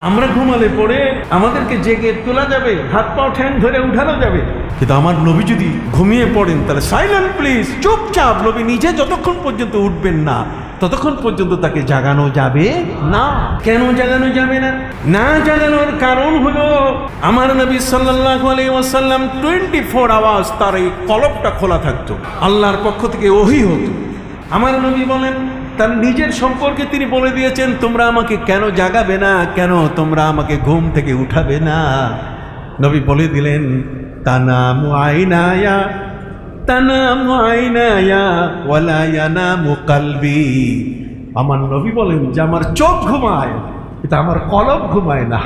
আমরা ঘুমালে পড়ে আমাদেরকে জেগে তোলা যাবে, হাত পা ঠ্যাং ধরে উঠানো যাবে, কিন্তু আমার নবী যদি ঘুমিয়ে পড়েন তাহলে সাইলেন্ট প্লিজ, চুপচাপ। নবী নিজে যতক্ষণ পর্যন্ত উঠবেন না ততক্ষণ পর্যন্ত তাকে জাগানো যাবে না। কেন জাগানো যাবে না? না জাগানোর কারণ হলো আমার নবী সাল্লাল্লাহু আলাইহি ওয়াসাল্লাম 24 আওয়ার্স তার এই কলবটা খোলা থাকতো, আল্লাহর পক্ষ থেকে ওহী হতো। আমার নবী বলেন, তার নিজের সম্পর্কে তিনি বলে দিয়েছেন, তোমরা আমাকে কেন জাগাবে না, কেন তোমরা আমাকে ঘুম থেকে উঠাবে না? নবী বলে দিলেন, তানামু আইনায়া তানামু আইনায়া ওয়ালা ইয়ানামু কলবি। আমার নবী বলেন যে আমার চোখ ঘুমায়, কিন্তু আমার কলব ঘুমায় না।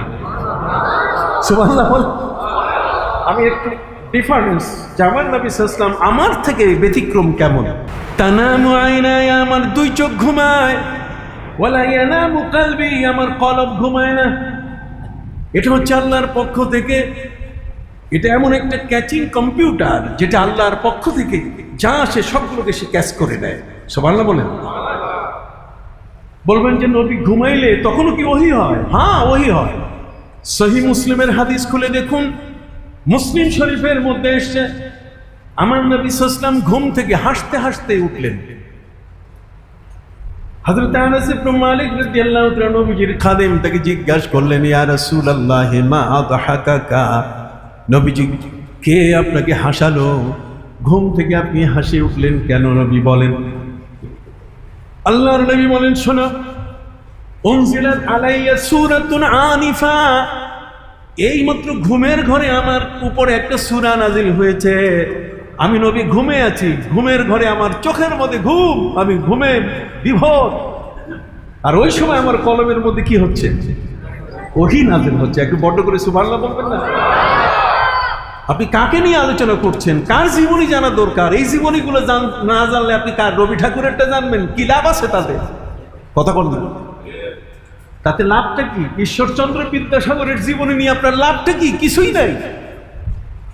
সুবহানাল্লাহ। আমি একটু ডিফারেন্স, যে আমার নবী সাল্লাল্লাহু আলাইহি ওয়াসাল্লাম আমার থেকে ব্যতিক্রম কেমন। তানামু আইনায়া, আমার দুই চোখ ঘুমায়, ওয়ালা ইয়ানামু কলবি, আমার কলব ঘুমায় না। এটা হচ্ছে আল্লাহর পক্ষ থেকে, এটা এমন একটা ক্যাচিং কম্পিউটার যেটা আল্লাহর পক্ষ থেকে যা আসে সবগুলোকে সে ক্যাচ করে দেয়। সুবহানাল্লাহ বলেন। বলবেন যে নবী ঘুমাইলে তখনও কি ওহী হয়? হ্যাঁ, ওহী হয়। সহিহ মুসলিমের হাদিস খুলে দেখুন, মুসলিম শরীফের মধ্যে এসছে, আমার নবী সাল্লাল্লাহু আলাইহি ওয়াসাল্লাম ঘুম থেকে হাসতে হাসতে উঠলেন। হযরত আনাস ইবনে মালিক রাদিয়াল্লাহু তাআলা নবীজির খাদেম তাকে জিজ্ঞাসা করলেন, ইয়া রাসূলুল্লাহ মা আযহাকাকা, নবীজি কে আপনাকে হাসালো? ঘুম থেকে আপনি হাসে উঠলেন কেন? নবী বলেন, আল্লাহর নবী বলেন, শোনো, উনজিলাত আলাইয়া সূরাতুন আনিফা, এইমাত্র ঘুমের ঘরে আমার উপরে একটা সূরা নাজিল হয়েছে। আমি নবী ঘুমে আছি, ঘুমের ঘরে আমার চোখের মধ্যে ঘুম, আমি ঘুমে বিভোর, আর ওই সময় আমার কলমের মধ্যে কি হচ্ছে? ওহী নাজিল হচ্ছে। একটু বড় করে সুবহানাল্লাহ বলবেন না? আপনি কাকে নিয়ে আলোচনা করছেন? কার জীবনী জানা দরকার? এই জীবনীগুলো না জানলে আপনি কার রবি ঠাকুরেরটা জানবেন? কি লাভ আছে তাতে? কথা বলবেন, তাতে লাভটা কি? ঈশ্বরচন্দ্র বিদ্যাসাগরের জীবনী নিয়ে আপনার লাভটা কি? কিছুই নাই।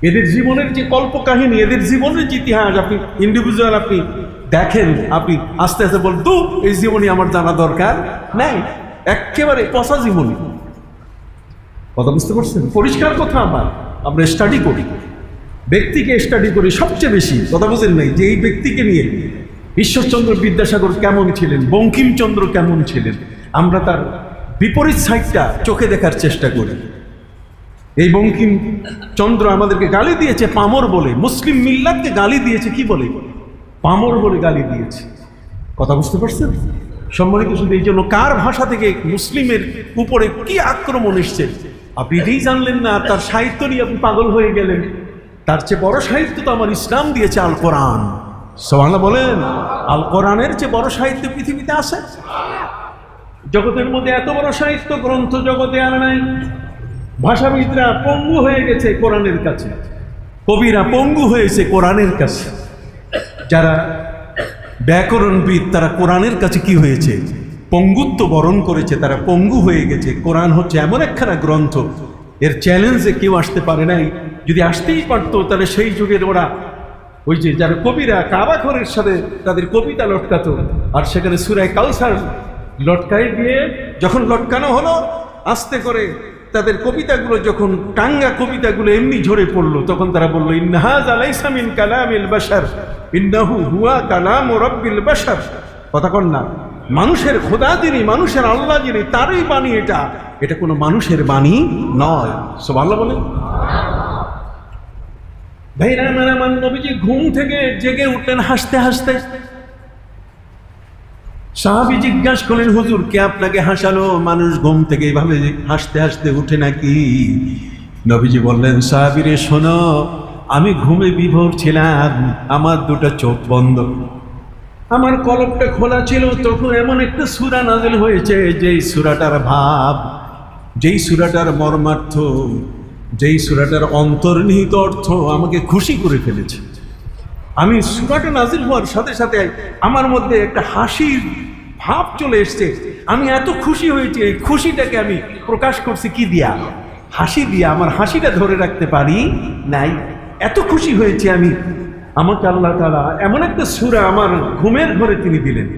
এদের জীবনের যে কল্পকাহিনী, এদের জীবনের যে ইতিহাস আপনি ইন্ডিভিজুয়াল আপনি দেখেন, আপনি আস্তে আস্তে বল, তো এই জীবনী আমার জানা দরকার নাই, একেবারে পচা জীবনী। কথা বুঝতে পারছেন? পরিষ্কার কথা, আমরা স্টাডি করি, ব্যক্তিকে স্টাডি করি সবচেয়ে বেশি। কথা বুঝেন নাই যে এই ব্যক্তিকে নিয়ে ঈশ্বরচন্দ্র বিদ্যাসাগর কেমন ছিলেন, বঙ্কিমচন্দ্র কেমন ছিলেন, আমরা তার বিপরীত সাইডটা চোখে দেখার চেষ্টা করি। এই বঙ্কিমচন্দ্র আমাদেরকে গালি দিয়েছে পামর বলে, মুসলিম মিল্লাতকে গালি দিয়েছে কি বলে? পামর বলে গালি দিয়েছে। কথা বুঝতে পারছেন? সম্মানিত শুধু এই জন্য কার ভাষা থেকে মুসলিমের উপরে কি আক্রমণ এসছে আপনি এটাই জানলেন না, তার সাহিত্য নিয়ে আপনি পাগল হয়ে গেলেন। তার চেয়ে বড় সাহিত্য তো আমার ইসলাম দিয়েছে, আল কোরআন। সুবহানাল্লাহ বলেন। আল কোরআনের চেয়ে বড় সাহিত্য পৃথিবীতে আছে? জগতের মধ্যে এত বড় সাহিত্য গ্রন্থ জগতে আর নাই। ভাষাবিদরা পঙ্গু হয়ে গেছে কোরআনের কাছে, কবিরা পঙ্গু হয়েছে কোরআনের কাছে, যারা ব্যাকরণবিদ তারা কোরআনের কাছে কি হয়েছে? পঙ্গুত্ব বরণ করেছে, তারা পঙ্গু হয়ে গেছে। কোরআন হচ্ছে এমন একখানা গ্রন্থ, এর চ্যালেঞ্জে কেউ আসতে পারে নাই। যদি আসতেই পারতো তাহলে সেই যুগের ওরা ওই যে যারা কবিরা কাবা ঘরের সাথে তাদের কবিতা লটকাতো, আর সেখানে সূরা কাউসার লটকাই দিয়ে যখন লটকানো হলো, আস্তে করে তাদের কবিতাগুলো যখন টাঙ্গা কবিতাগুলো এমনি ঝরে পড়লো, তখন তারা বললো, ইন্নাহাযা লাইসা মিন কালামিল বাশার ইন্নাহু হুয়া কালামু রাব্বিল বাশার। কথা কন না? মানুষের খোদা যিনি, মানুষের আল্লাহ যিনি, তারই বাণী এটা, এটা কোনো মানুষের বাণী নয়। সুবহানাল্লাহ বলেন। ভাইরা আমার নবীজি ঘুম থেকে জেগে উঠলেন হাসতে হাসতে। সাহাবী জিজ্ঞাসা করলেন, হুজুর কে আপনাকে হাসালো? মানুষ ঘুম থেকে এইভাবে হাসতে হাসতে উঠে নাকি? নবীজি বললেন, সাহাবীরে শোনো, আমি ঘুমে বিভোর ছিলাম, আমার দুটো চোখ বন্ধ, আমার কলবটা খোলা ছিল, তখন এমন একটা সূরা নাযিল হয়েছে, যেই সূরাটার ভাব, যেই সূরাটার মর্মার্থ, যেই সূরাটার অন্তর্নিহিত অর্থ আমাকে খুশি করে ফেলেছে। আমি সূরাটা নাযিল হওয়ার সাথে সাথে আমার মধ্যে একটা হাসির ভাব চলে এসছে। আমি এত খুশি হয়েছি, এই খুশিটাকে আমি প্রকাশ করছি কি দিয়া? হাসি দিয়া। আমার হাসিটা ধরে রাখতে পারি নাই, এত খুশি হয়েছি আমি। আমাকে আল্লাহ তাআলা এমন একটা সূরা আমার ঘুমের ঘরে তিনি দিলেন।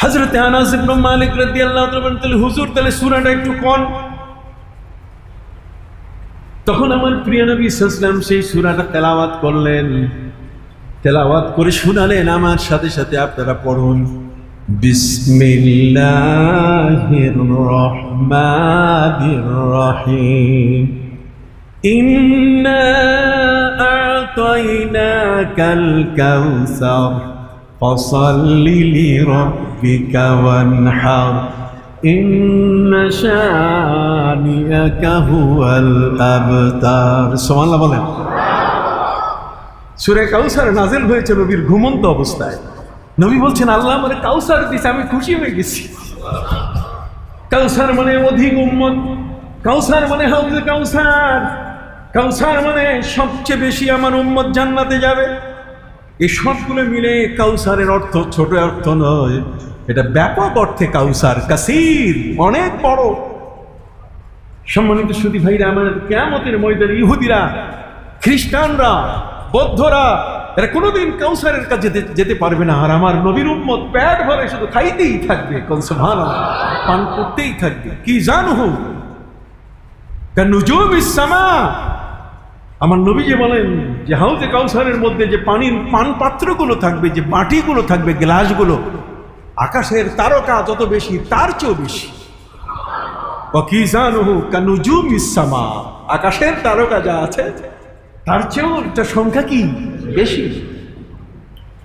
হযরত আনাস ইবনে মালিক রাদিয়াল্লাহু তাআলা বলেন, তাহলে হুজুর তাহলে সূরাটা একটু কোন। তখন আমার প্রিয় নবী সাল্লাল্লাহু আলাইহি ওয়াসাল্লাম সেই সূরাটা তেলাওয়াত করলেন, তেলাওয়াত করে শোনালেন। আমার সাথে সাথে আপনারা পড়ুন, বিসমিল্লাহির রহমানির রহিম, ইন্না আ'তাইনাকাল কাউসার ফাসাল্লি লিরাব্বিকা ওয়ানহার ইন্না শানিআকা হুয়াল আবতার। সুবহানাল্লাহ বলেন। সূরা কাউসার নাযিল হয়েছে নবীর ঘুমন্ত অবস্থায়। নবী বলছেন, আল্লাহ আমারে কাউসার দিয়েছে, আমি খুশি হয়ে গেছি। কাউসার মানে অধিক উম্মত, কাউসার মানে হাউজে কাউসার, কাউসার মানে সবচেয়ে বেশি আমার উম্মত জান্নাতে যাবে। এই সবগুলো মিলে কাউসারের অর্থ ছোট অর্থ নয়, এটা ব্যাপক অর্থে কাউসার, কাসির, অনেক বড়। সম্মানিত সুধী ভাইরা আমার, কিয়ামতের ময়দানে ইহুদিরা, খ্রিস্টানরা, বৌদ্ধরা এরা কোনোদিন কাউসারের কাছে যেতে পারবে না। আর আমার নবীর উম্মত পেট ভরে শুধু খাইতেই থাকবে, সুবহানাল্লাহ, পান করতেই থাকবে। কি জানহু কানুজুমিস সামা। আমার নবীজি বলেন যে হাউজে কাউসারের মধ্যে যে পানির পান পাত্রগুলো থাকবে, যে বাটিগুলো থাকবে, গ্লাসগুলো, আকাশের তারকা যত বেশি তার চেয়েও বেশি। কি জানহু কানুজুমিস সামা, আকাশের তারকা যা আছে তার চেয়েও একটা সংখ্যা কি বেশি।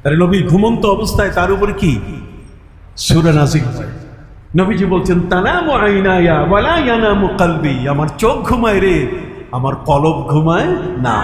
তার নবী ঘুমন্ত অবস্থায় তার উপরে কি সূরা নাযিল হয়। নবীজি বলছেন, তানামু আইনায়া ওয়ালা ইয়ানামু কলবি, আমার চোখ ঘুমায় রে, আমার কলব ঘুমায় না।